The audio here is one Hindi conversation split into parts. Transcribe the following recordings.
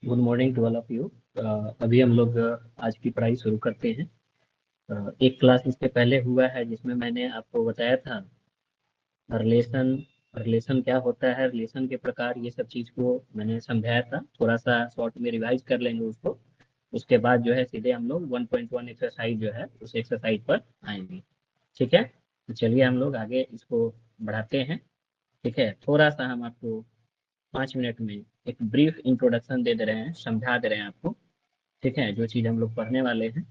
Good morning to all of you. अभी हम लोग आज की पढ़ाई शुरू करते हैं। एक क्लास इससे पहले हुआ है जिसमें मैंने आपको बताया था रिलेशन। रिलेशन क्या होता है, रिलेशन के प्रकार, ये सब चीज़ को मैंने समझाया था। थोड़ा सा शॉर्ट में रिवाइज कर लेंगे उसको। उसके बाद जो है सीधे हम लोग 1.1 एक्सरसाइज जो है उस एक्सरसाइज पर आएंगे। ठीक है, तो चलिए हम लोग आगे इसको बढ़ाते हैं। ठीक है, थोड़ा सा हम आपको 5 मिनट में एक ब्रीफ इंट्रोडक्शन दे दे रहे हैं, समझा दे रहे हैं आपको। ठीक है, जो चीज़ हम लोग पढ़ने वाले हैं।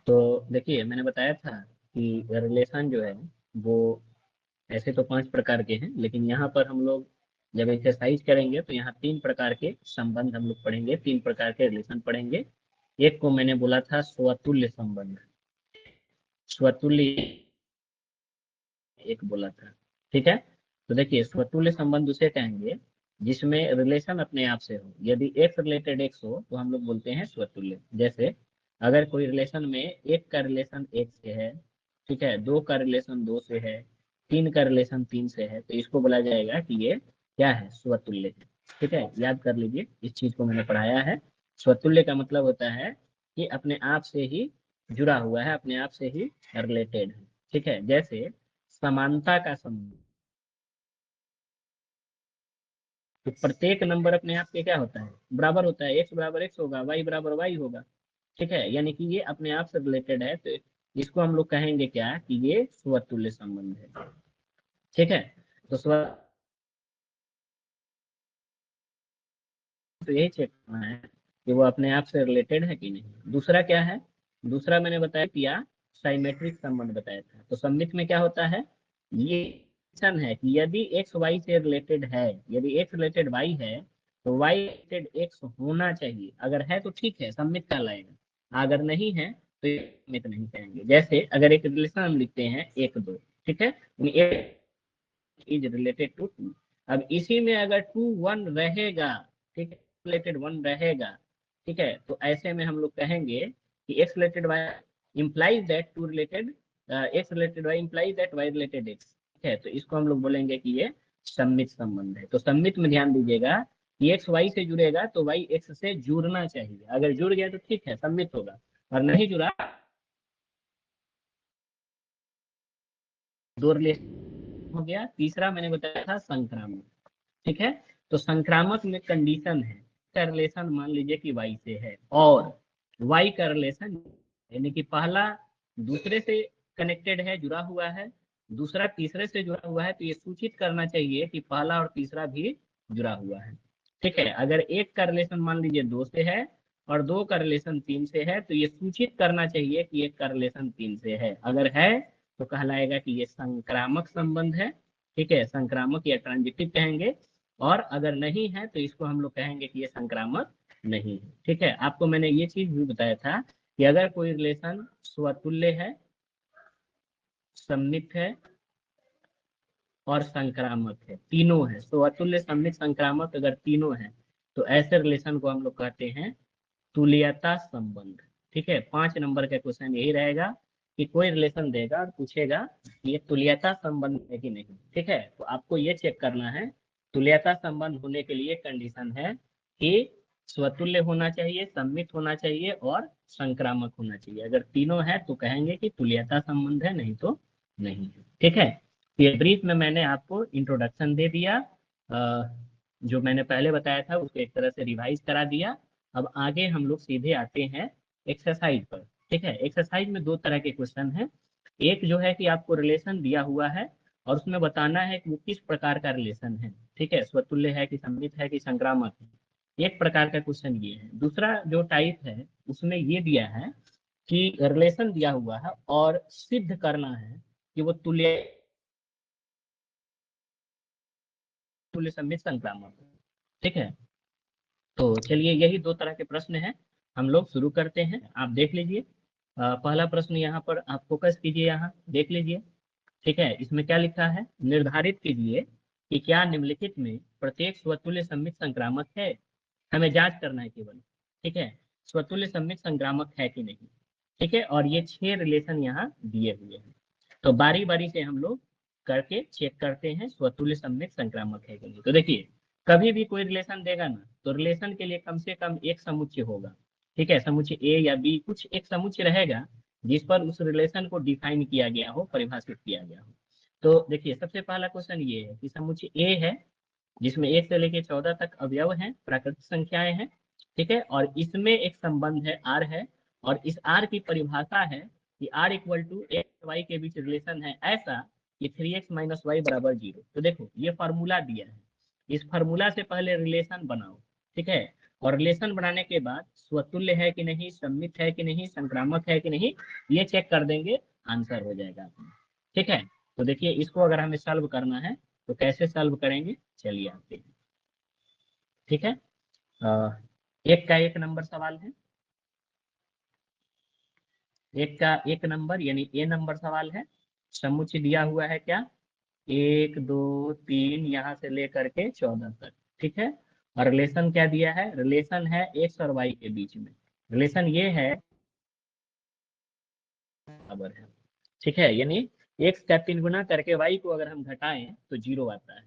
तो देखिए, मैंने बताया था कि रिलेशन जो है वो ऐसे तो 5 प्रकार के हैं, लेकिन यहाँ पर हम लोग जब एक्सरसाइज करेंगे तो यहाँ 3 प्रकार के संबंध हम लोग पढ़ेंगे, 3 प्रकार के रिलेशन पढ़ेंगे। एक को मैंने बोला था स्वतुल्य संबंध। स्वतुल्य एक बोला था। ठीक है, तो देखिए स्वतुल्य संबंध उसे कहेंगे जिसमें रिलेशन अपने आप से हो। यदि एक्स रिलेटेड एक्स हो तो हम लोग बोलते हैं स्वतुल्य। जैसे अगर कोई रिलेशन में एक का रिलेशन एक से है, ठीक है, दो का रिलेशन दो से है, तीन का रिलेशन तीन से है, तो इसको बोला जाएगा कि ये क्या है, स्वतुल्य है। ठीक है, याद कर लीजिए, इस चीज को मैंने पढ़ाया है। स्वतुल्य का मतलब होता है कि अपने आप से ही जुड़ा हुआ है, अपने आप से ही रिलेटेड है। ठीक है, जैसे समानता का संबंध, तो प्रत्येक नंबर अपने आप के क्या होता है, बराबर होता है। एक्स बराबर एक्स होगा, वाई बराबर वाई होगा। ठीक है, यानी कि ये अपने आप से रिलेटेड है, तो इसको हम लोग कहेंगे क्या, कि ये स्वतुल्य संबंध है। ठीक है, तो तो यही चेक करना है कि वो अपने आप से रिलेटेड है कि नहीं। दूसरा क्या है, दूसरा मैंने बताया किया, साइमेट्रिक संबंध बताया था। तो सममित में क्या होता है, ये कंडीशन है कि यदि एक्स वाई से रिलेटेड है, यदि एक्स रिलेटेड वाई है तो वाई रिलेटेड एक्स होना चाहिए। अगर है तो ठीक है, सममित कहलाएगा। अगर नहीं है तो ये सममित नहीं कहेंगे। जैसे अगर एक रिलेशन हम लिखते हैं एक दो, ठीक है, इज रिलेटेड टू टू। अब इसी में अगर टू वन रहेगा, ठीक है, रिलेटेड वन रहेगा, ठीक है, तो ऐसे में हम लोग कहेंगे कि X related Y implies that to related X related Y implies that Y related X. ठीक है, तो इसको हम लोग बोलेंगे कि ये सममित संबंध है। तो सममित में ध्यान दीजिएगा कि एक्स वाई से जुड़ेगा तो वाई एक्स से जुड़ना चाहिए। अगर जुड़ गया तो ठीक है, सममित होगा, और नहीं जुड़ा, दो रिलेशन हो गया। तीसरा मैंने बताया था संक्रामक। ठीक है, तो संक्रामक में कंडीशन है, का रिलेशन मान लीजिए कि वाई से है, और वाई का रिलेशन, यानी कि पहला दूसरे से कनेक्टेड है, जुड़ा हुआ है, दूसरा तीसरे से जुड़ा हुआ है, तो ये सूचित करना चाहिए कि पहला और तीसरा भी जुड़ा हुआ है। ठीक है, अगर एक का रिलेशन मान लीजिए दो से है और दो का रिलेशन तीन से है, तो ये सूचित करना चाहिए कि एक का रिलेशन तीन से है। अगर है तो कहलाएगा कि ये संक्रामक संबंध है। ठीक है, संक्रामक या ट्रांजिटिव कहेंगे। और अगर नहीं है तो इसको हम लोग कहेंगे कि ये संक्रामक नहीं है। ठीक है, आपको मैंने ये चीज भी बताया था कि अगर कोई रिलेशन स्वतुल्य है, सममित है और संक्रामक है, तीनों है, स्वतुल्य सममित संक्रामक अगर तीनों है, तो ऐसे रिलेशन को हम लोग कहते हैं तुल्यता संबंध। ठीक है, 5 नंबर का क्वेश्चन यही रहेगा कि कोई रिलेशन देगा और पूछेगा कि ये तुल्यता संबंध है कि नहीं। ठीक है, तो आपको ये चेक करना है, तुल्यता संबंध होने के लिए कंडीशन है कि स्वतुल्य होना चाहिए, सम्मित होना चाहिए और संक्रामक होना चाहिए। अगर तीनों है तो कहेंगे कि तुल्यता संबंध है, नहीं तो नहीं है। ठीक है, ये ब्रीफ में मैंने आपको इंट्रोडक्शन दे दिया। जो मैंने पहले बताया था उसको एक तरह से रिवाइज करा दिया। अब आगे हम लोग सीधे आते हैं एक्सरसाइज पर। ठीक है, एक्सरसाइज में 2 तरह के क्वेश्चन हैं। एक जो है कि आपको रिलेशन दिया हुआ है और उसमें बताना है कि वो किस प्रकार का रिलेशन है। ठीक है, स्वतुल्य है कि सममित है कि संक्रामक है। एक प्रकार का क्वेश्चन ये है। दूसरा जो टाइप है उसमें ये दिया है कि रिलेशन दिया हुआ है और सिद्ध करना है कि वो तुल्य तुल्य सम्मित संक्रामक है। ठीक है, तो चलिए यही 2 तरह के प्रश्न हैं, हम लोग शुरू करते हैं। आप देख लीजिए, पहला प्रश्न यहाँ पर आप फोकस कीजिए, यहाँ देख लीजिए। ठीक है, इसमें क्या लिखा है, निर्धारित कीजिए कि क्या निम्नलिखित में प्रत्येक स्वतुल्य सम्मित संक्रामक है। हमें जांच करना है केवल। ठीक है, स्वतुल्य सम्मित संक्रामक है कि नहीं। ठीक है, और ये 6 रिलेशन यहाँ दिए हुए हैं, तो बारी बारी से हम लोग करके चेक करते हैं स्वतुल्य सम्मित संक्रामक है कि नहीं। तो देखिए, कभी भी कोई रिलेशन देगा ना, तो रिलेशन के लिए कम से कम एक समुच्चय होगा। ठीक है, समुच्चय ए या बी, कुछ एक समुच्चय रहेगा जिस पर उस रिलेशन को डिफाइन किया गया हो, परिभाषित किया गया हो। तो देखिए, सबसे पहला क्वेश्चन ये है कि समुच्चय ए है जिसमें 1 से लेकर 14 तक अवयव हैं, प्राकृतिक संख्याएं हैं। ठीक है, और इसमें एक संबंध है, आर है। और इस आर की परिभाषा है कि R equal to X Y के बीच रिलेशन है ऐसा कि 3x माइनस वाई बराबर 0। तो देखो, ये फॉर्मूला दिया है, इस फॉर्मूला से पहले रिलेशन बनाओ। ठीक है, और रिलेशन बनाने के बाद स्वतुल्य है कि नहीं, सममित है कि नहीं, संक्रामक है कि नहीं, ये चेक कर देंगे, आंसर हो जाएगा अपना। ठीक है, तो देखिए, इसको अगर हमें सॉल्व करना है तो कैसे सॉल्व करेंगे, चलिए आते हैं। ठीक है, एक का एक नंबर सवाल है, एक का एक नंबर यानी ए नंबर सवाल है। समुच्चय दिया हुआ है क्या, 1 2 3 यहाँ से लेकर के 14 तक। ठीक है, और रिलेशन क्या दिया है, रिलेशन है एक्स और वाई के बीच में। रिलेशन ये है बराबर है। ठीक है, यानी एक्स का 3 गुना करके वाई को अगर हम घटाएं तो 0 आता है।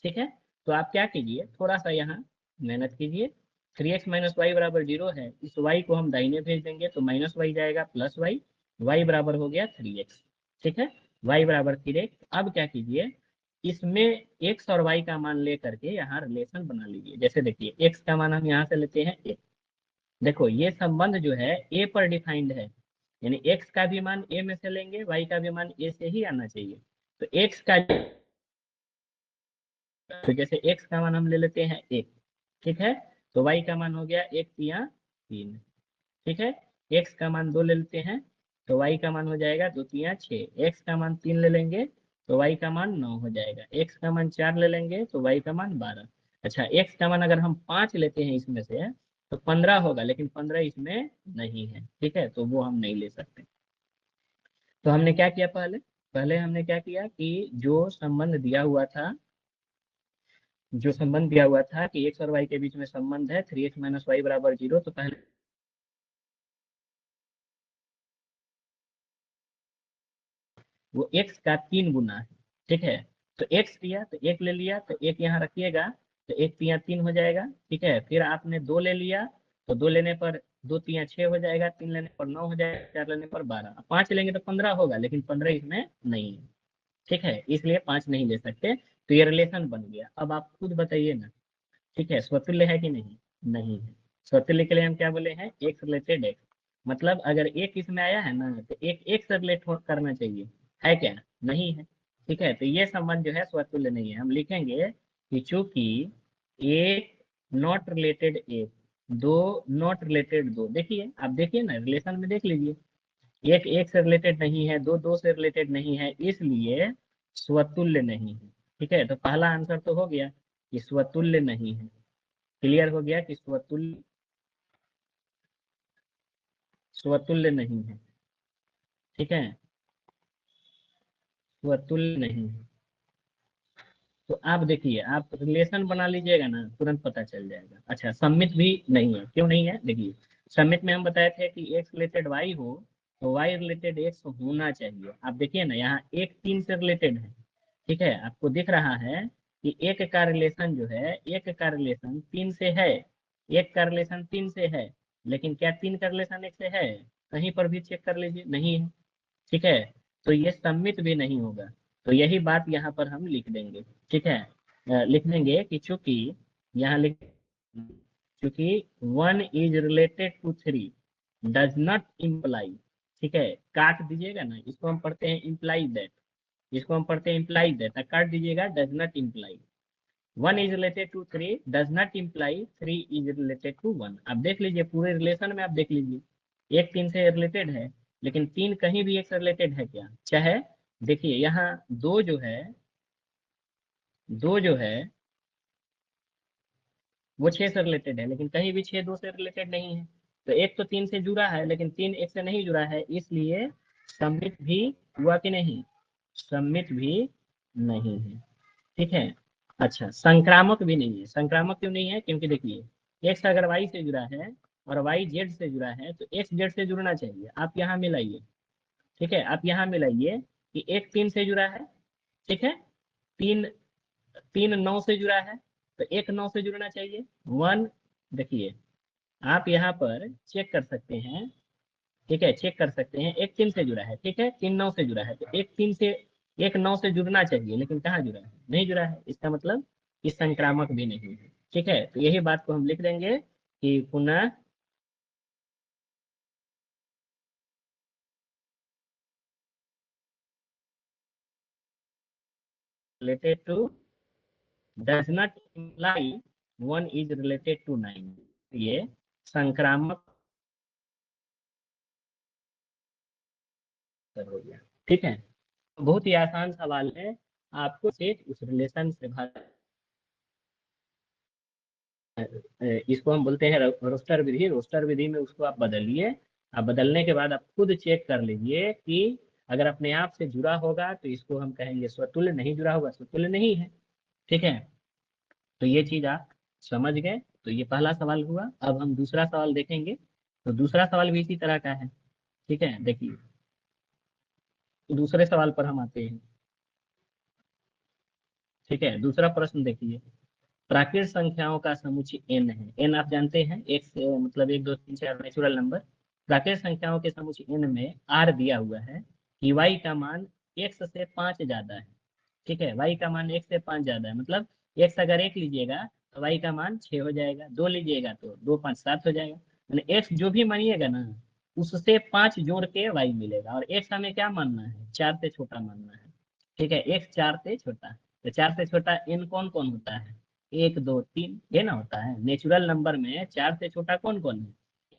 ठीक है, तो आप क्या कीजिए, थोड़ा सा यहाँ मेहनत कीजिए। 3x माइनस वाई बराबर 0 है, इस y को हम दाहिने भेज देंगे तो माइनस वाई जाएगा प्लस वाई, वाई बराबर हो गया 3x। ठीक है, y बराबर 3x। अब क्या कीजिए, इसमें x और y का मान ले करके यहाँ रिलेशन बना लीजिए। जैसे देखिए, x का मान हम यहाँ से लेते हैं 1। देखो, ये संबंध जो है ए पर डिफाइंड है, यानी एक्स का भी मान ए में से लेंगे, वाई का भी मान ए से ही आना चाहिए। तो एक्स का, तो जैसे एक्स का मान हम ले लेते हैं 1। ठीक है, तो वाई का मान हो गया 1 3 3। ठीक है, एक्स का मान 2 ले लेते हैं, तो वाई का मान हो जाएगा 2 3 6। एक्स का मान 3 ले लेंगे तो वाई का मान 9 हो जाएगा। एक्स का मान 4 ले लेंगे तो वाई का मान 12। अच्छा, एक्स का मान अगर हम 5 लेते हैं इसमें से तो 15 होगा, लेकिन 15 इसमें नहीं है। ठीक है, तो वो हम नहीं ले सकते। तो हमने क्या किया, पहले पहले हमने क्या किया कि जो संबंध दिया हुआ था कि एक्स और वाई के बीच में संबंध है 3x माइनस वाई बराबर 0, तो पहले वो x का 3 गुना है। ठीक है, तो x दिया तो एक ले लिया, तो एक यहाँ रखिएगा, तो 1 3 3 हो जाएगा। ठीक है, फिर आपने 2 ले लिया, तो 2 लेने पर 2 3 6 हो जाएगा, 3 लेने पर 9 हो जाएगा, 4 लेने पर 12, 5 लेंगे तो 15 होगा, लेकिन 15 इसमें नहीं है। ठीक है, इसलिए 5 नहीं ले सकते। तो ये रिलेशन बन गया। अब आप खुद बताइए ना, ठीक है, स्वतुल्य है कि नहीं, नहीं है। स्वतुल्य के लिए हम क्या बोले हैं, एक्स रिलेटेड एक्स। मतलब अगर एक इसमें आया है ना, तो एक एक से रिलेट करना चाहिए, है क्या, नहीं है। ठीक है, तो ये संबंध जो है स्वतुल्य नहीं है। हम लिखेंगे कि चूंकि एक नॉट रिलेटेड एक, दो नॉट रिलेटेड दो। देखिए, आप देखिए ना, रिलेशन में देख लीजिए, एक एक से रिलेटेड नहीं है, दो दो से रिलेटेड नहीं है, इसलिए स्वतुल्य नहीं है। ठीक है, तो पहला आंसर तो हो गया कि स्वतुल्य नहीं है। क्लियर हो गया कि स्वतुल्य, स्वतुल्य नहीं है। ठीक है, स्वतुल्य नहीं है। तो आप देखिए, आप रिलेशन बना लीजिएगा ना, तुरंत पता चल जाएगा। अच्छा, सममित भी नहीं है, क्यों नहीं है, देखिए, सममित में हम बताए थे कि एक्स रिलेटेड वाई हो तो वाई रिलेटेड एक्स होना चाहिए। आप देखिए ना, यहाँ 1 3 से रिलेटेड है। ठीक है, आपको दिख रहा है कि एक का रिलेशन जो है, एक का रिलेशन 3 से है, एक का रिलेशन 3 से है, लेकिन क्या 3 का रिलेशन 1 से है, कहीं पर भी चेक कर लीजिए, नहीं है। ठीक है, तो ये सम्मित भी नहीं होगा। तो यही बात यहाँ पर हम लिख देंगे। ठीक है, लिख देंगे कि चूंकि, यहाँ लिख, चूंकि 1 is related to 3 does not imply. ठीक है, काट दीजिएगा ना, इसको हम पढ़ते हैं इम्प्लाई दैट, इसको हम पढ़ते हैं इम्प्लाई दैट, काट दीजिएगा, does not imply. 1 is related to 3 does not imply 3 is related to 1। आप देख लीजिए, पूरे रिलेशन में आप देख लीजिए, 1 3 से रिलेटेड है, लेकिन 3 कहीं भी एक से रिलेटेड है क्या, चाहे देखिए यहाँ दो जो है वो 6 से रिलेटेड है, लेकिन कहीं भी 6 2 से रिलेटेड नहीं है। तो एक तो 3 से जुड़ा है, लेकिन 3 एक से नहीं जुड़ा है, इसलिए सम्मित भी हुआ कि नहीं, सम्मित भी नहीं है। ठीक है, अच्छा, संक्रामक भी नहीं है। संक्रामक क्यों नहीं है, क्योंकि देखिए, एक्स अगर वाई से जुड़ा है और वाई जेड से जुड़ा है, तो एक्स जेड से जुड़ना चाहिए। आप यहाँ मिलाइए, ठीक है, आप यहाँ मिलाइए कि एक 3 से जुड़ा है, ठीक है, तीन 3 9 से जुड़ा है, तो एक 9 से जुड़ना चाहिए। 1, देखिए आप यहाँ पर चेक कर सकते हैं, ठीक है, चेक कर सकते हैं, एक 3 से जुड़ा है, ठीक है, 3 9 से जुड़ा है, तो एक 3 से, एक 9 से जुड़ना चाहिए, लेकिन कहाँ जुड़ा है, नहीं जुड़ा है, इसका मतलब कि संक्रामक भी नहीं है। ठीक है, तो यही बात को हम लिख देंगे कि पुनः related to does not imply one is related to 9, ये संक्रामक हो गया। ठीक है, बहुत ही आसान सवाल है, आपको सिर्फ उस रिलेशन से इसको हम बोलते हैं रोस्टर विधि। रोस्टर विधि में उसको आप बदलिए, आप बदलने के बाद आप खुद चेक कर लीजिए कि अगर अपने आप से जुड़ा होगा तो इसको हम कहेंगे स्वतुल्य, नहीं जुड़ा होगा स्वतुल्य नहीं है। ठीक है, तो ये चीज आप समझ गए। तो ये पहला सवाल हुआ। अब हम दूसरा सवाल देखेंगे, तो दूसरा सवाल भी इसी तरह का है। ठीक है, देखिए दूसरे सवाल पर हम आते हैं। ठीक है, दूसरा प्रश्न देखिए, प्राकृत संख्याओं का समुच्चय n है। n आप जानते हैं, एक से मतलब 1 2 3 4 नेचुरल नंबर। प्राकृत संख्याओं के समुच्चय n में r दिया हुआ है कि y का मान x से 5 ज्यादा है। ठीक है, y का मान x से 5 ज्यादा है, मतलब x अगर 1 लीजिएगा तो y का मान 6 हो जाएगा, 2 लीजिएगा तो 2 5 7 हो जाएगा। मैंने x जो भी मानिएगा ना, उससे 5 जोड़ के y मिलेगा, और x हमें क्या मानना है, 4 से छोटा मानना है। ठीक है, x 4 से छोटा, तो 4 से छोटा n कौन कौन होता है, 1 2 3, ये ना होता है। नेचुरल नंबर में 4 से छोटा कौन कौन है,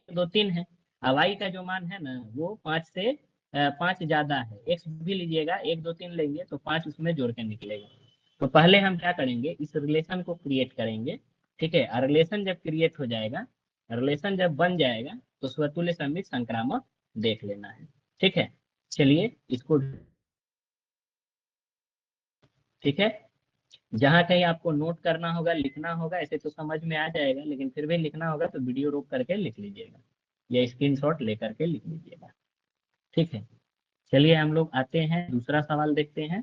1 2 3 है। अब y का जो मान है ना वो 5 से 5 ज्यादा है। x भी लीजिएगा, 1 2 3 लेंगे तो 5 उसमें जोड़ के निकलेगा। तो पहले हम क्या करेंगे, इस रिलेशन को क्रिएट करेंगे। ठीक है, और रिलेशन जब क्रिएट हो जाएगा, रिलेशन जब बन जाएगा, तो स्वतुल्य समित संक्रामक देख लेना है। ठीक है, चलिए इसको, ठीक है, जहाँ कहीं आपको नोट करना होगा, लिखना होगा, ऐसे तो समझ में आ जाएगा, लेकिन फिर भी लिखना होगा तो वीडियो रोक करके लिख लीजिएगा, या स्क्रीनशॉट लेकर के लिख लीजिएगा। ठीक है, चलिए हम लोग आते हैं, दूसरा सवाल देखते हैं।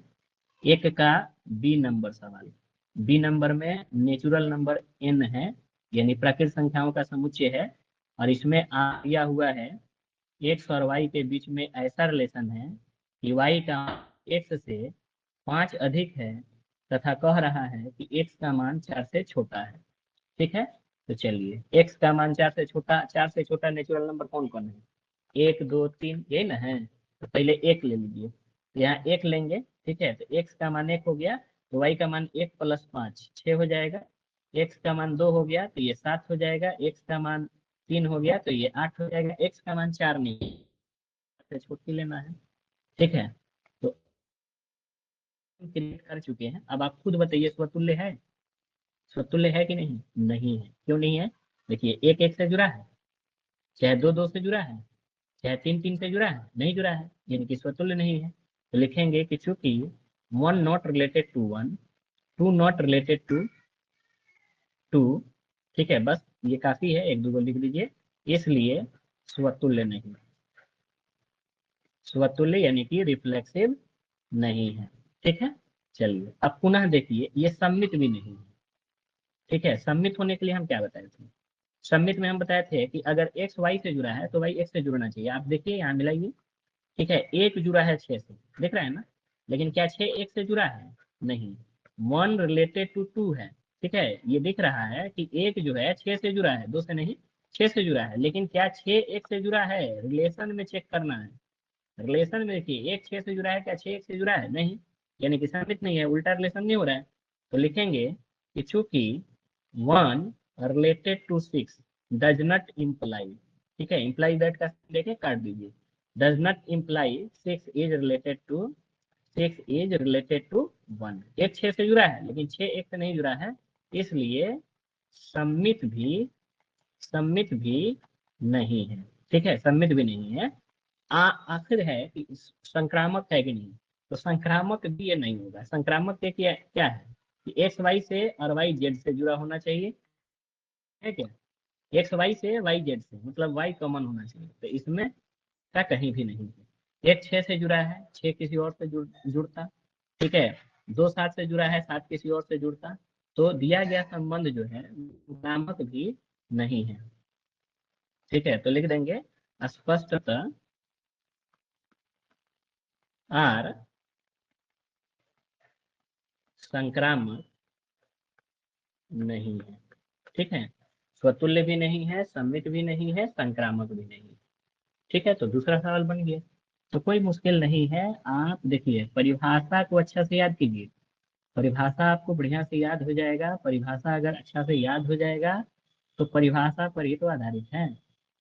एक का बी नंबर सवाल। बी नंबर में नेचुरल नंबर n है, यानी प्राकृत संख्याओं का समुच्चय है, और इसमें दिया हुआ है एक्स और वाई के बीच में ऐसा रिलेशन है कि वाई का एक्स से 5 अधिक है, तथा कह रहा है कि एक्स का मान 4 से छोटा है। ठीक है, तो चलिए एक्स का मान 4 से छोटा, 4 से छोटा नेचुरल नंबर कौन कौन है, 1 2 3, यही ना है। तो पहले एक ले लीजिए, तो यहाँ एक लेंगे। ठीक है, तो एक्स का मान 1 हो गया, तो वाई का मान 1 + 5 6 हो जाएगा। एक्स का मान 2 हो गया तो ये 7 हो जाएगा। एक्स का मान 3 हो गया तो ये 8 हो जाएगा। एक्स का मान 4 नहीं, से छोटी लेना है। ठीक है, तो क्रिएट कर चुके हैं। अब आप खुद बताइए, स्वतुल्य है, स्वतुल्य है कि नहीं, नहीं है। क्यों नहीं है, देखिए एक एक से जुड़ा है, चाहे दो दो से जुड़ा है, चाहे तीन तीन से जुड़ा है, नहीं जुड़ा है, यानी कि स्वतुल्य नहीं है। तो लिखेंगे कि चूंकि one not related to one, two not related to two, ठीक है, बस ये काफी है, एक दो को लिख दीजिए, इसलिए स्वतुल्य नहीं, स्वतुल्य यानी कि रिफ्लेक्सिव नहीं है। ठीक है, चलिए अब पुनः देखिए, ये सम्मित भी नहीं है। ठीक है, सम्मित होने के लिए हम क्या बताए थे, सम्मित में हम बताए थे कि अगर एक्स वाई से जुड़ा है तो वाई एक्स से जुड़ना चाहिए। आप देखिए यहाँ मिलाइए, ठीक है, एक जुड़ा है 6 से, दिख रहा है ना, लेकिन क्या 6 एक से जुड़ा है, नहीं। वन रिलेटेड टू टू है, ठीक है, ये दिख रहा है कि एक जो है 6 से जुड़ा है, 2 से नहीं, 6 से जुड़ा है, लेकिन क्या 6 एक से जुड़ा है, रिलेशन में चेक करना है। रिलेशन में देखिए, एक 6 से जुड़ा है, क्या 6 एक से जुड़ा है, नहीं, यानी कि सम्मित नहीं है, उल्टा रिलेशन नहीं हो रहा है। तो लिखेंगे कि चूंकि one related to six does not imply, ठीक है, इम्प्लाई दैट का देखे काट दीजिए, does not imply six is related to, six is related to one. एक 6 से जुड़ा है, लेकिन 6 एक से नहीं जुड़ा है, इसलिए सम्मित भी, सम्मित भी नहीं है। ठीक है, सम्मित भी नहीं है। आखिर है कि संक्रामक है कि नहीं, तो संक्रामक भी ये नहीं होगा। संक्रामक के क्या क्या है कि एक्स वाई से और वाई जेड से जुड़ा होना चाहिए, है क्या, एक्स वाई से वाई जेड से, मतलब वाई कॉमन होना चाहिए, तो इसमें का कहीं भी नहीं है। एक 6 से जुड़ा है, 6 किसी और से जुड़ता। ठीक है, 2 7 से जुड़ा है, 7 किसी और से जुड़ता। तो दिया गया संबंध जो है नामक भी नहीं है। ठीक है, तो लिख देंगे स्पष्टतः आर संक्रामक नहीं है। ठीक है, स्वतुल्य भी नहीं है, सम्मित भी नहीं है, संक्रामक भी नहीं है। ठीक है, तो दूसरा सवाल बन गया। तो कोई मुश्किल नहीं है, आप देखिए परिभाषा को अच्छा से याद कीजिए। परिभाषा आपको बढ़िया से याद हो जाएगा। परिभाषा अगर अच्छा से याद हो जाएगा तो परिभाषा पर ही तो आधारित है।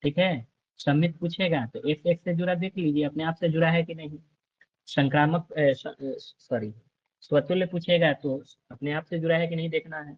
ठीक है, सम्मित पूछेगा तो एक से जुड़ा देख लीजिए अपने आप से जुड़ा है कि नहीं। संक्रामक सॉरी, स्वतुल्य पूछेगा तो अपने आप से जुड़ा है कि नहीं देखना है।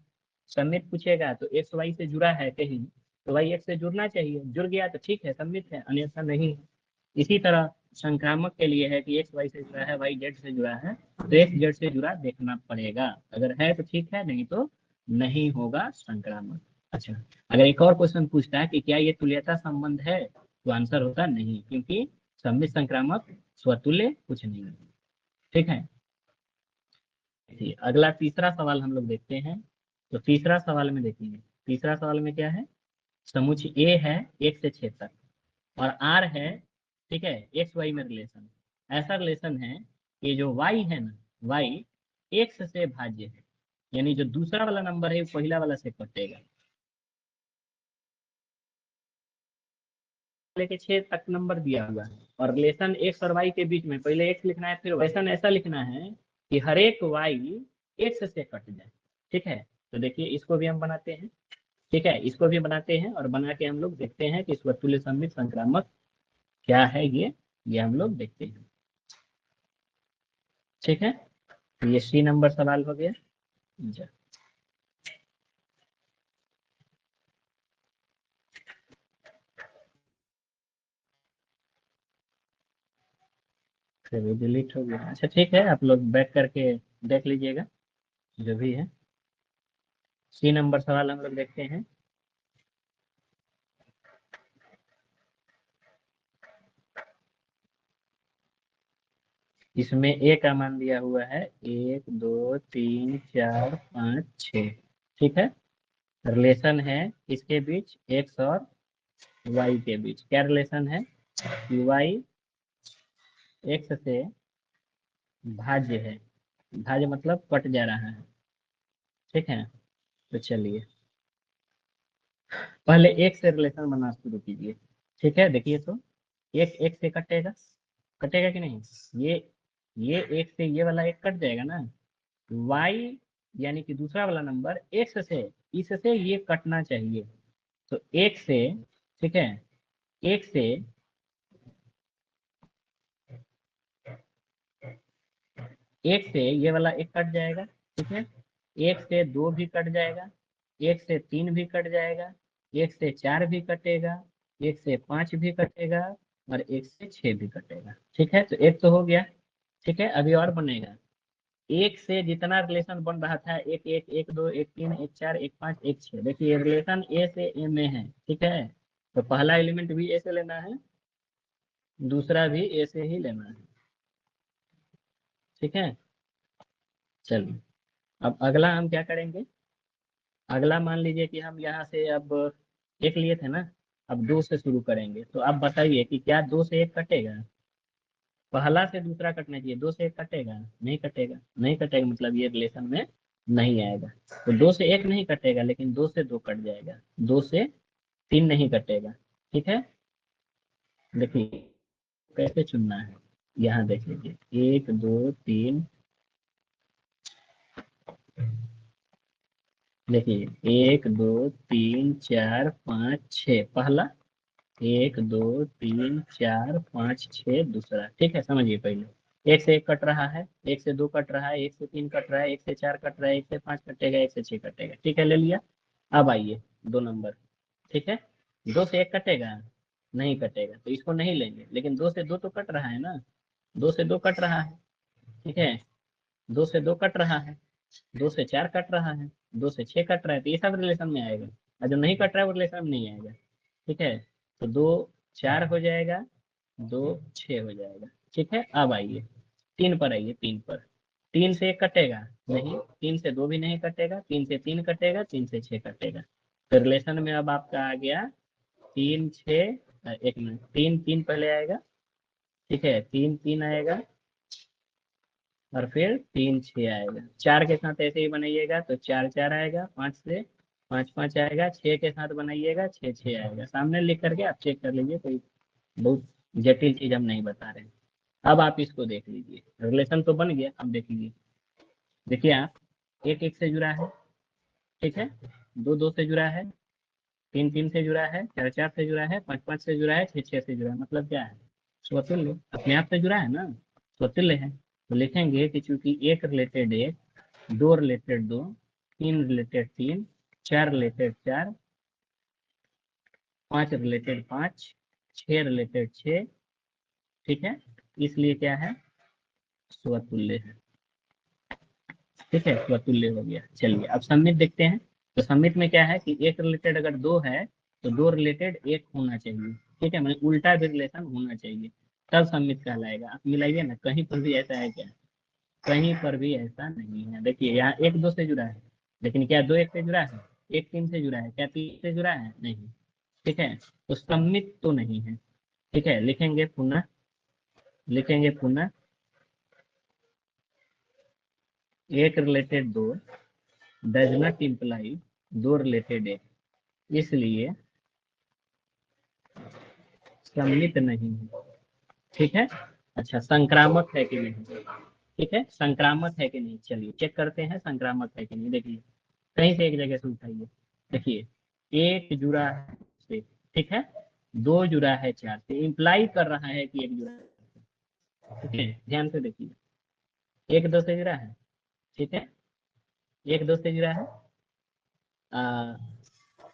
सम्मित पूछेगा तो एक्स वाई से जुड़ा है कहीं, तो वाई एक्स से जुड़ना चाहिए, जुड़ गया तो ठीक है सम्मित है, अन्यथा नहीं है। इसी तरह संक्रामक के लिए है कि एक्स वाई से जुड़ा है, वाई जेड से जुड़ा है, तो एक्स जेड से जुड़ा देखना पड़ेगा। अगर है तो ठीक है, नहीं तो नहीं होगा संक्रामक। अच्छा, अगर एक और क्वेश्चन पूछता है कि क्या ये तुल्यता संबंध है, तो आंसर होता नहीं, क्योंकि सम्मित संक्रामक स्वतुल्य कुछ नहीं है। ठीक है, जी, अगला तीसरा सवाल हम लोग देखते हैं। तो तीसरा सवाल में देखेंगे, तीसरा सवाल में क्या है। समुच्चय ए है 1 से 6 तक, और आर है, ठीक है, एक्स वाई में रिलेशन। ऐसा रिलेशन है कि जो वाई है ना, वाई एक्स से भाज्य है, यानी जो दूसरा वाला नंबर है वो पहला वाला से कटेगा। लेके 6 तक नंबर दिया हुआ है, और रिलेशन एक्स और वाई के बीच में पहले एक्स लिखना है, फिर रिलेशन ऐसा लिखना है कि हर एक वाई एक्स से कट जाए। ठीक है, तो देखिए इसको भी हम बनाते हैं। ठीक है, इसको भी बनाते हैं और बना के हम लोग देखते हैं कि स्वतुल्य सम्मित संक्रामक क्या है ये हम लोग देखते हैं। ठीक है, तो ये सी नंबर सवाल हो गया। जा, फिर डिलीट हो गया। अच्छा ठीक है, आप लोग बैक करके देख लीजिएगा जो भी है। सी नंबर सवाल हम लोग देखते हैं। इसमें ए का मान दिया हुआ है 1 2 3 4 5 6। ठीक है, रिलेशन है इसके बीच एक्स और वाई के बीच। क्या रिलेशन है कि वाई एक्स से भाज्य है। भाज्य मतलब कट जा रहा है। ठीक है, तो चलिए पहले एक से रिलेशन बनाना शुरू कीजिए। ठीक है, देखिए तो एक एक से कटेगा, कटेगा कि नहीं। ये एक से ये वाला एक कट जाएगा ना। वाई यानी कि दूसरा वाला नंबर एक्स से, इससे ये कटना चाहिए। तो एक से, ठीक है, एक से, एक से ये वाला एक कट जाएगा। ठीक है, एक से दो भी कट जाएगा, एक से तीन भी कट जाएगा, एक से चार भी कटेगा, एक से पांच भी कटेगा, और एक से छह भी कटेगा। ठीक है, तो एक तो हो गया। ठीक है, अभी और बनेगा। एक से जितना रिलेशन बन रहा था, एक एक, एक दो, एक तीन, एक चार, एक पांच, एक छह, देखिए रिलेशन ए से ए में है। ठीक है, तो पहला एलिमेंट भी ए से लेना है, दूसरा भी ए से ही लेना है। ठीक है, चलिए अब अगला हम क्या करेंगे। अगला मान लीजिए कि हम यहाँ से अब एक लिए थे ना, अब दो से शुरू करेंगे। तो आप बताइए कि क्या दो से एक कटेगा। पहला से दूसरा कटना चाहिए, दो से एक कटेगा, नहीं कटेगा, नहीं कटेगा, मतलब ये रिलेशन में नहीं आएगा। तो दो से एक नहीं कटेगा, लेकिन दो से दो कट जाएगा, दो से तीन नहीं कटेगा। ठीक है, देखिए कैसे चुनना है। यहाँ देख लीजिए 1 2 3, देखिए 1 2 3 4 5 6 पहला, 1 2 3 4 5 6 दूसरा। ठीक है, समझिए पहले एक से एक कट रहा है, एक से दो कट रहा है, एक से तीन कट रहा है, एक से चार कट रहा है, एक से पांच कटेगा, एक से छह कटेगा। ठीक है, ले लिया। अब आइए दो नंबर। ठीक है, दो से एक कटेगा, नहीं कटेगा, तो इसको नहीं लेंगे, लेकिन दो से दो तो कट रहा है ना, दो से दो कट रहा है। ठीक है, दो से दो कट रहा है, दो से चार कट रहा है, दो से छह कट रहा है, तो ये सब रिलेशन में आएगा। और जो नहीं कट रहा है वो रिलेशन में नहीं आएगा। ठीक है, तो दो चार हो जाएगा, दो छह हो जाएगा। ठीक है, अब आइए तीन पर, आइए तीन पर। 3 से 1 कटेगा नहीं, 3 से 2 भी नहीं कटेगा, 3 से 3 कटेगा, 3 से 6 कटेगा। तो रिलेशन में अब आपका आ गया 3 6, 1 मिनट, 3 3 पहले आएगा, ठीक है, 3 3 आएगा और फिर 3 6 आएगा। 4 के साथ ऐसे ही बनाइएगा तो 4 4 आएगा, 5 से 5 5 आएगा, 6 के साथ बनाइएगा 6 6 आएगा। सामने लिख करके आप चेक कर लीजिए, कोई बहुत जटिल चीज हम नहीं बता रहे हैं। अब आप इसको देख लीजिए, रिलेशन तो बन गया। अब देख लीजिए, देखिए आप, 1 1 से जुड़ा है, ठीक है, 2 2 से जुड़ा है, 3 3 से जुड़ा है, 4 4 से जुड़ा है, 5 5 से जुड़ा है, 6 6 से जुड़ा है। मतलब क्या है, स्वतुल्य, अपने आप से जुड़ा है ना, स्वतुल्य है। तो लिखेंगे कि चूंकि 1 related 1, 2 related 2, 3 related 3, 4 related 4, 5 related 5, 6 related 6, ठीक है, इसलिए क्या है, स्वतुल्य है। ठीक है, स्वतुल्य हो गया। चलिए अब समित देखते हैं। तो समित में क्या है कि एक रिलेटेड अगर 2 है तो 2 रिलेटेड 1 होना चाहिए। ठीक है, मतलब उल्टा भी रिलेशन होना चाहिए, तब समित कहलाएगा। आप मिलाइए ना, कहीं पर भी ऐसा है क्या, कहीं पर भी ऐसा नहीं है। देखिए यहाँ 1 2 से जुड़ा है, लेकिन क्या 2 1 से जुड़ा है, 1 3 से जुड़ा है, क्या 3 से जुड़ा है, नहीं। ठीक है, तो सम्मित तो नहीं है। ठीक है, लिखेंगे पुनः, लिखेंगे पुनः, एक related 2 does not imply 2 related 1, इसलिए सम्मित नहीं है। ठीक है, अच्छा संक्रामक है कि नहीं, ठीक है, संक्रामक है कि नहीं, चलिए चेक करते हैं संक्रामक है कि नहीं। देखिए कहीं से एक जगह से उठाइए, देखिए 1 जुड़ा है से, ठीक है, 2 जुड़ा है 4 से, इंप्लाई कर रहा है कि 1 जुड़ा है। ठीक है, ध्यान से देखिए, 1 2 से जुड़ा है, ठीक है, 1 2 से जुड़ा है,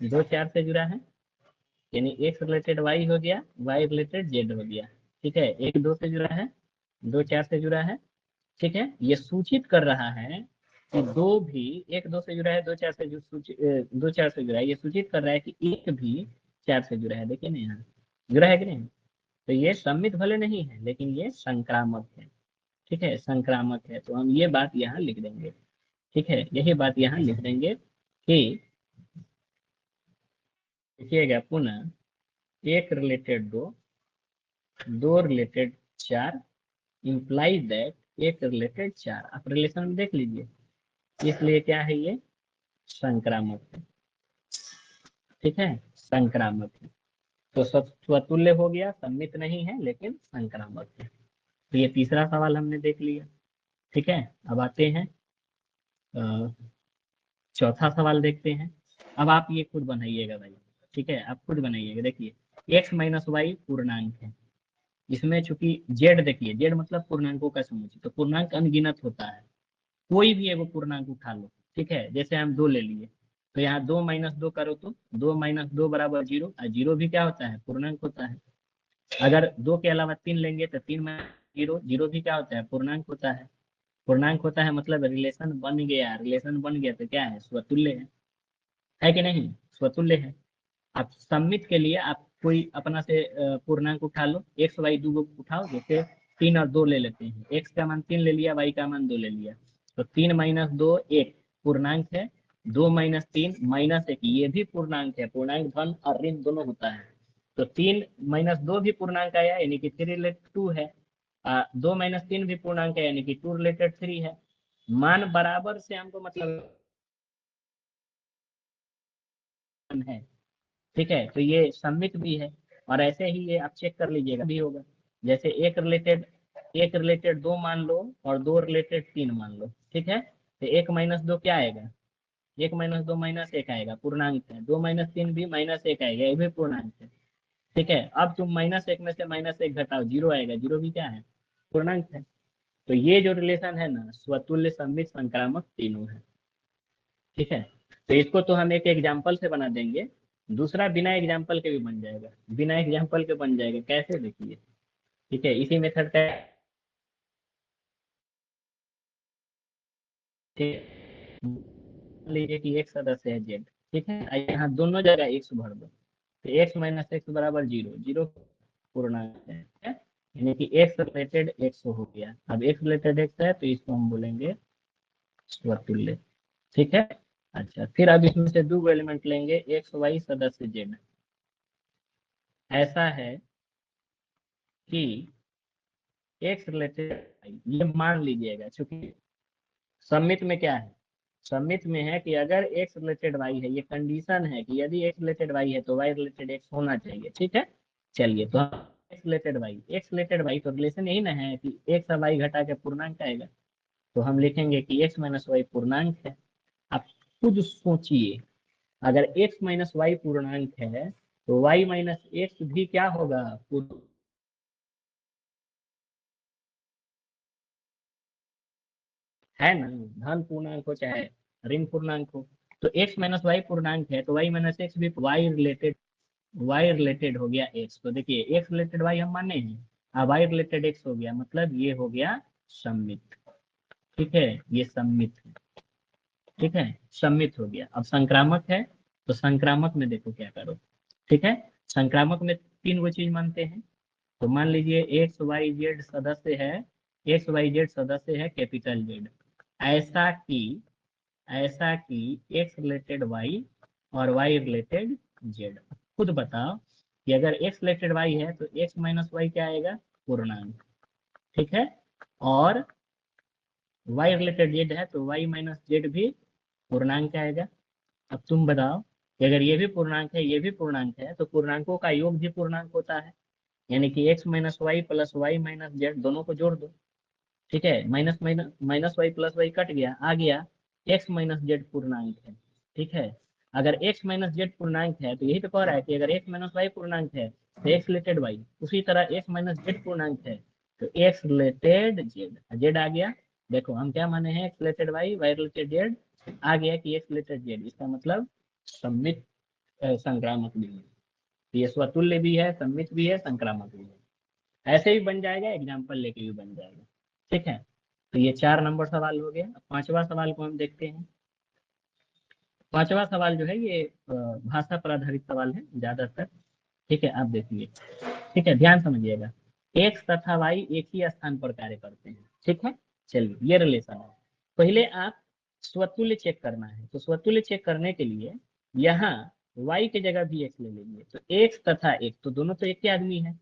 2 4 से जुड़ा है, यानी एक्स रिलेटेड वाई हो गया, वाई रिलेटेड जेड हो गया। ठीक है, 1 2 से जुड़ा है, 2 4 से जुड़ा है। ठीक है, ये सूचित कर रहा है कि दो भी, 1 2 से जुड़ा है, 2 4 से 2 4 से जुड़ा है, ये सूचित कर रहा है कि 1 भी 4 से जुड़ा है। देखिए ना यहाँ जुड़ा है कि नहीं। तो ये सम्मित भले नहीं है, लेकिन ये संक्रामक है। ठीक है, संक्रामक है, तो हम ये बात यहाँ लिख देंगे। ठीक है, यही बात यहाँ लिख देंगे कि, देखिएगा पुनः, 1 related 2, 2 related 4 imply that 1 related 4। आप रिलेशन में देख लीजिए, इसलिए क्या है, ये संक्रामक है। ठीक है, संक्रामक है। तो स्वतुल्य हो गया, सम्मित नहीं है लेकिन संक्रामक है। तो ये तीसरा सवाल हमने देख लिया। ठीक है, अब आते हैं चौथा सवाल देखते हैं। अब आप ये खुद बनाइएगा भाई, ठीक है, आप खुद बनाइएगा। देखिए एक्स माइनस वाई पूर्णांक है, इसमें चूंकि जेड, देखिए जेड मतलब पूर्णांकों का समुच्चय, तो पूर्णांक अनगिनत होता है। कोई भी एगो पूर्णांक उठा लो, ठीक है, जैसे हम 2 ले लिए, तो यहाँ 2 माइनस 2 करो तो 2 माइनस 2 बराबर 0, और 0 भी क्या होता है, पूर्णांक होता है। अगर 2 के अलावा 3 लेंगे तो 3 माइनस 0, 0 भी क्या होता है, पूर्णांक होता है। पूर्णांक होता है मतलब रिलेशन बन गया, रिलेशन बन गया तो क्या है, स्वतुल्य है कि नहीं, स्वतुल्य है। आप सम्मित के लिए आप कोई अपना से पूर्णांक उठा लो, एक्स वाई दो को उठाओ, जैसे 3 और 2 ले लेते हैं, एक्स का मान 3 ले लिया, वाई का मान 2 ले लिया, तो 3 माइनस 2 1 पूर्णांक है, 2 माइनस 3 माइनस 1 ये भी पूर्णांक है। पूर्णांक धन और ऋण दोनों होता है, तो 3 माइनस 2 भी पूर्णांक आया, यानी कि 3 रिलेटेड 2 है। 2 माइनस 3 भी पूर्णांक है, यानी कि 2 रिलेटेड 3 है। मान बराबर से हमको मतलब है। ठीक है, तो ये सम्मित भी है। और ऐसे ही ये आप चेक कर लीजिएगा भी होगा, जैसे एक रिलेटेड 2 मान लो और 2 रिलेटेड 3 मान लो। ठीक है, तो 1 माइनस 2 क्या आएगा, 1 माइनस 2 माइनस 1 आएगा, पूर्णांक है। 2 माइनस 3 भी माइनस 1 आएगा, ये भी पूर्णांक है। ठीक है, अब तुम माइनस 1 में से माइनस 1 घटाओ, 0 आएगा, 0 भी क्या है, पूर्णांक है। तो ये जो रिलेशन है ना, स्वतुल्य, सम्मित, संक्रामक तीनों है। ठीक है, तो इसको तो हम एक एग्जाम्पल से बना देंगे, दूसरा बिना एग्जाम्पल के भी बन जाएगा, बिना एग्जाम्पल के बन जाएगा, कैसे देखिए। ठीक है, इसी मेथड का, ठीक है, मान लीजिए कि एक सदस्य है जेड, ठीक है, यहाँ दोनों जगह एक्स भर दो, तो एक्स माइनस एक्स बराबर 0, 0 पूर्णांक है, ठीक है? यानी कि एक्स रिलेटेड एक्स हो गया। अब एक्स रिलेटेड एक्स है तो इसको हम बोलेंगे स्वतुल्य। ठीक है। अच्छा, फिर अब इसमें से दो एलिमेंट लेंगे, एक्स वाई सदस्य जेड। ऐसा है कि एक्स रिलेटेड ये मान लीजिएगा, क्योंकि सम्मित में क्या है, सम्मित में है कि अगर एक्स रिलेटेड वाई है, ये कंडीशन है कि यदि एक्स रिलेटेड वाई है तो वाई रिलेटेड एक्स होना चाहिए। ठीक है। चलिए, तो हम एक्स रिलेटेड वाई तो रिलेशन यही ना है कि एक्स और वाई घटा के पूर्णांक आएगा। तो हम लिखेंगे कि एक्स माइनस वाई पूर्णांक है। आप खुद सोचिए, अगर एक्स माइनस वाई पूर्णांक है तो वाई माइनस एक्स भी क्या होगा, है ना। धन पूर्णांक हो चाहे ऋण पूर्णांक हो, तो एक्स माइनस वाई पूर्णांक है तो वाई माइनस एक्स भी वाई रिलेटेड हो गया एक्स। तो देखिए, एक्स रिलेटेड वाई हम माने हैं, अब वाई रिलेटेड एक्स हो गया, मतलब ये हो गया सम्मित। ठीक है, ये सम्मित है। ठीक है, सम्मित हो गया। अब संक्रामक है, तो संक्रामक में देखो क्या करो। ठीक है, संक्रामक में तीन वो चीज मानते हैं। तो मान लीजिए एक्स वाई जेड सदस्य है कैपिटल जेड। ऐसा कि ऐसा कि एक्स रिलेटेड वाई और वाई रिलेटेड जेड। खुद बताओ कि अगर एक्स रिलेटेड वाई है तो एक्स माइनस वाई क्या आएगा, पूर्णांक। ठीक है। और वाई रिलेटेड जेड है तो वाई माइनस जेड भी पूर्णांक आएगा। अब तुम बताओ कि अगर ये भी पूर्णांक है, ये भी पूर्णांक है, तो पूर्णांकों का योग भी पूर्णांक होता है। यानी कि X minus Y plus Y minus Z दोनों को जोड़ दो। ठीक है, minus minus minus Y plus Y cut गया, आ गया एक्स माइनस जेड पूर्णांक है। ठीक है। अगर एक्स माइनस जेड पूर्णांक है तो यही तो कह रहा है कि अगर एक्स माइनस वाई पूर्णांक है तो एक्स रिलेटेड वाई, उसी तरह एक्स माइनस जेड पूर्णांक है तो एक्स रिलेटेड जेड, जेड आ गया। देखो हम क्या माने हैं, X related Y, Y related Z, आ गया कि एक्स रिलेटेड जेड। इसका मतलब सम्मित संक्रामक भी है। तो ये स्वतुल्य भी है, सम्मित भी है, संक्रामक भी है। ऐसे भी बन जाएगा, एग्जाम्पल लेके भी बन जाएगा। ठीक है। तो ये 4 नंबर सवाल हो गया। अब पांचवा सवाल को हम देखते हैं। पांचवा सवाल जो है ये भाषा पर आधारित सवाल है ज्यादातर। ठीक है, आप देखिए। ठीक है, ध्यान समझिएगा। एक्स तथा वाई एक ही स्थान पर कार्य करते हैं। ठीक है। चलिए, ये रिलेशन है। पहले आप स्वतुल्य चेक करना है, तो स्वतुल्य चेक करने के लिए यहाँ वाई की जगह भी एक्स ले लेंगे। तो एक्स तथा एक्स तो दोनों तो एक ही आदमी है,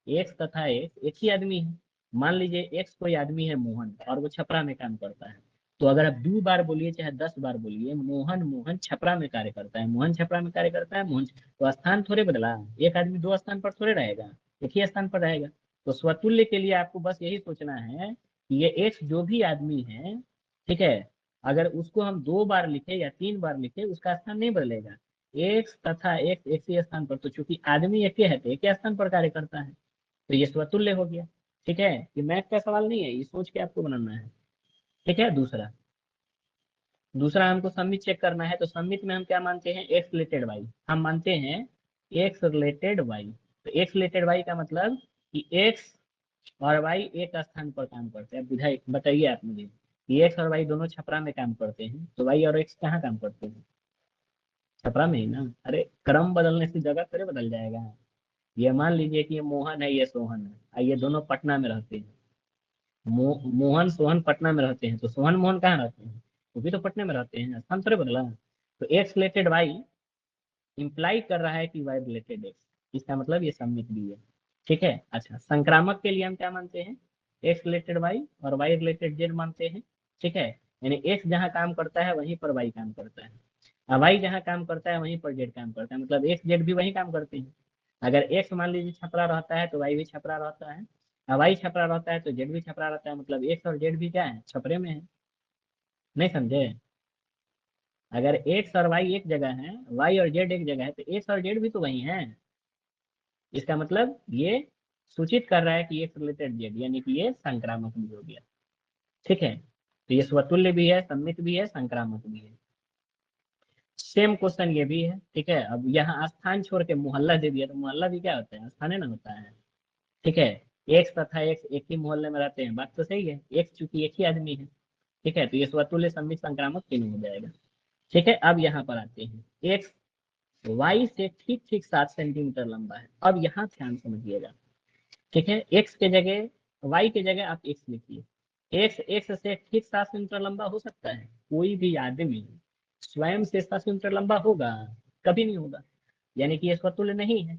एक्स तथा एक्स एक ही आदमी है। मान लीजिए एक्स कोई आदमी है मोहन, और वो छपरा में काम करता है। तो अगर आप 2 बार बोलिए चाहे 10 बार बोलिए, मोहन मोहन छपरा में कार्य करता है, मोहन छपरा में कार्य करता है, मोहन। तो स्थान थोड़े बदला, एक आदमी दो स्थान पर थोड़े रहेगा, एक ही स्थान पर रहेगा। तो स्वतुल्य के लिए आपको बस यही सोचना है कि ये एक्स जो भी आदमी है, ठीक है, अगर उसको हम 2 बार लिखे या 3 बार लिखे, उसका स्थान नहीं बदलेगा। एक्स तथा एक्स एक ही स्थान पर, तो चूंकि आदमी एक ही है तो एक ही स्थान पर कार्य करता है, तो ये स्वतुल्य हो गया। ठीक है, ये मैथ का सवाल नहीं है, ये सोच के आपको बनाना है। ठीक है। दूसरा दूसरा हमको समित चेक करना है, तो समित में हम क्या मानते हैं, एक्स रिलेटेड वाई। हम मानते हैं एक्स रिलेटेड वाई। तो एक्स रिलेटेड वाई का मतलब कि एक्स और वाई एक स्थान पर काम करते हैं। बुझाइए, बताइए आप मुझे कि एक्स और वाई दोनों छपरा में काम करते हैं, तो वाई और एक्स कहाँ काम करते हैं, छपरा में ही ना। अरे क्रम बदलने से जगह थोड़े बदल जाएगा। ये मान लीजिए कि ये मोहन है, ये सोहन है, और ये दोनों पटना में रहते हैं। मोहन सोहन पटना में रहते हैं, तो सोहन मोहन कहाँ रहते हैं, वो भी तो पटना में रहते हैं, स्थान थोड़े बदला। तो एक्स रिलेटेड वाई इंप्लाई कर रहा है कि वाई रिलेटेड एक्स, इसका मतलब ये सम्मित भी है। ठीक है। अच्छा, संक्रामक के लिए हम क्या मानते हैं, एक्स रिलेटेड वाई और वाई रिलेटेड जेड मानते हैं। ठीक है, यानी एक्स जहाँ काम करता है वहीं पर वाई काम करता है, और वाई जहाँ काम करता है वहीं पर जेड काम करता है, मतलब एक्स जेड भी वहीं काम करते हैं। अगर एक्स मान लीजिए छपरा रहता है तो वाई भी छपरा रहता है, और वाई छपरा रहता है तो जेड भी छपरा रहता है, मतलब एक्स और जेड भी क्या है, छपरे में है। नहीं समझे। अगर एक्स और वाई एक जगह है, वाई और जेड एक जगह है, तो एक्स और जेड भी तो वही है। इसका मतलब ये सूचित कर रहा है कि एक्स रिलेटेड जेड, यानी कि ये संक्रामक भी हो गया। ठीक है, तो ये स्वतुल्य भी है, सम्मित भी है, संक्रामक भी है। सेम क्वेश्चन ये भी है। ठीक है, अब यहाँ स्थान छोड़ के मोहल्ला दे दिया, तो मोहल्ला भी क्या होता है, स्थान है ना होता है। ठीक है, एक्स तथा एक्स एक ही मोहल्ले में रहते हैं, बात तो सही है, एक्स चूंकि एक ही आदमी है। ठीक है, तो ये स्वतुल्य सम्मित संक्रामक तीनों हो जाएगा। ठीक है, अब यहाँ पर आते हैं। एक्स वाई से ठीक ठीक 7 सेंटीमीटर लंबा है। अब यहाँ ध्यान समझिएगा, ठीक है, एक्स के जगह, वाई के जगह आप एक्स लिखिए। एक्स एक्स से ठीक 7 सेंटीमीटर लंबा हो सकता है? कोई भी आदमी स्वयं से 7 सेंटीमीटर लंबा होगा? कभी नहीं होगा, यानी कि ये स्वतुल्य नहीं है।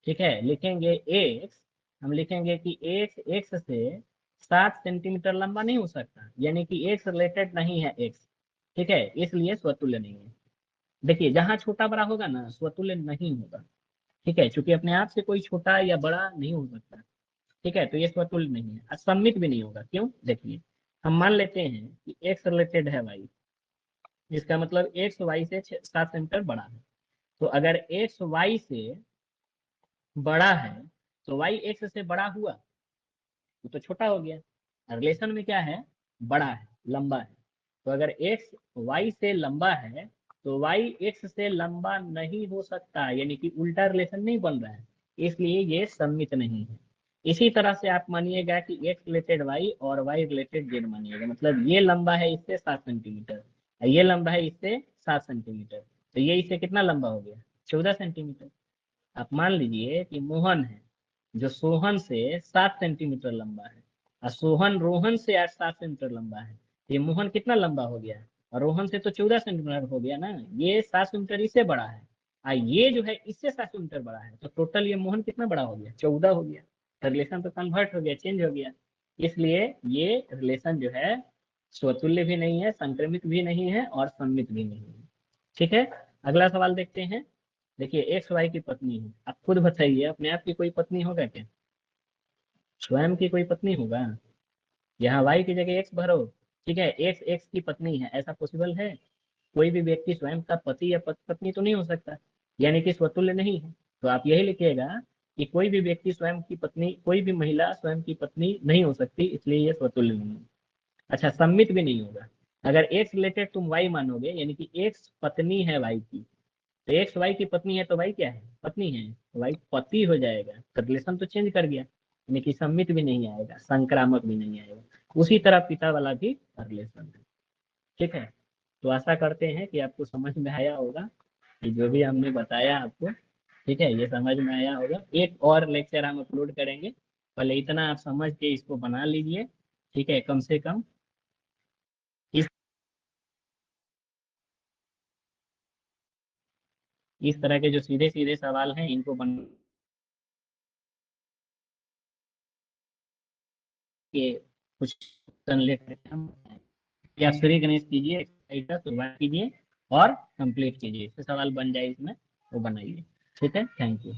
ठीक है, लिखेंगे एक्स, हम लिखेंगे कि एक्स एक्स से 7 सेंटीमीटर लंबा नहीं हो सकता, यानी कि एक्स रिलेटेड नहीं है एक्स। ठीक है, इसलिए स्वतुल्य नहीं है। देखिए, जहां छोटा बड़ा होगा ना, स्वतुल्य नहीं होगा। ठीक है, क्योंकि अपने आप से कोई छोटा या बड़ा नहीं हो सकता। ठीक है, तो ये स्वतुल्य नहीं है, असममित भी नहीं होगा। क्यों? देखिए, हम मान लेते हैं कि एक्स रिलेटेड है वाई, इसका मतलब एक्स वाई से 7 सेंटीमीटर बड़ा है। तो अगर एक्स वाई से बड़ा है, तो वाई एक्स से बड़ा हुआ, वो तो छोटा हो गया। रिलेशन में क्या है? बड़ा है, लंबा है। तो अगर एक्स वाई से लंबा है, तो वाई एक्स से लंबा नहीं हो सकता, यानी कि उल्टा रिलेशन नहीं बन रहा है, इसलिए ये सममित नहीं है। इसी तरह से आप मानिएगा कि एक्स रिलेटेड वाई और वाई रिलेटेड जेड मानिएगा, मतलब ये लंबा है इससे 7 सेंटीमीटर, और ये लंबा है इससे 7 सेंटीमीटर, तो ये इससे कितना लंबा हो गया? 14 सेंटीमीटर। आप मान लीजिए कि मोहन है, जो सोहन से 7 सेंटीमीटर लंबा है, और सोहन रोहन से 8 7 सेंटीमीटर लंबा है। ये मोहन कितना लंबा हो गया? और रोहन से तो 14 सेंटीमीटर हो गया ना, ये 7 सेंटीमीटर इससे बड़ा है, और ये जो है इससे 7 सेंटीमीटर बड़ा है, तो टोटल ये मोहन कितना बड़ा हो गया? 14 हो गया। रिलेशन तो कन्वर्ट हो गया, चेंज हो गया। इसलिए ये रिलेशन जो है स्वतुल्य भी नहीं है, संक्रमित भी नहीं है, और सममित भी नहीं है। ठीक है, अगला सवाल देखते हैं। देखिए, एक्स वाई की पत्नी है, आप खुद बताइए, अपने आप की कोई पत्नी होगा क्या? स्वयं की कोई पत्नी होगा? यहाँ वाई की जगह एक्स भरो। ठीक है, एक्स एक्स की पत्नी है, ऐसा पॉसिबल है? कोई भी व्यक्ति स्वयं का पति या पत्नी तो नहीं हो सकता, यानी कि स्वतुल्य नहीं है। तो आप यही लिखिएगा कि कोई भी व्यक्ति स्वयं की पत्नी, कोई भी महिला स्वयं की पत्नी नहीं हो सकती, इसलिए ये स्वतुल्य नहीं है। अच्छा, सम्मित भी नहीं होगा। अगर एक्स रिलेटेड तुम वाई मानोगे, यानी कि एक्स पत्नी है वाई की, तो एक्स वाई की पत्नी है, तो वाई क्या है? पत्नी है, तो वाई पति हो जाएगा। तो रिलेशन तो चेंज कर गया, यानी कि सम्मित भी नहीं आएगा, संक्रामक भी नहीं आएगा। उसी तरह पिता वाला भी रिलेशन है। ठीक है, तो आशा करते हैं कि आपको समझ में आया होगा, कि जो भी हमने बताया आपको, ठीक है, ये समझ में आया होगा। एक और लेक्चर हम अपलोड करेंगे, पहले इतना आप समझ के इसको बना लीजिए। ठीक है, कम से कम इस इस तरह के जो सीधे सीधे सवाल हैं, इनको बन के कुछ क्वेश्चन लेते हैं हम। या श्री गणेश कीजिए, एक्सरसाइज का शुरुआत कीजिए और कंप्लीट कीजिए, इससे सवाल बन जाए इसमें, वो बनाइए। ठीक है, थैंक यू।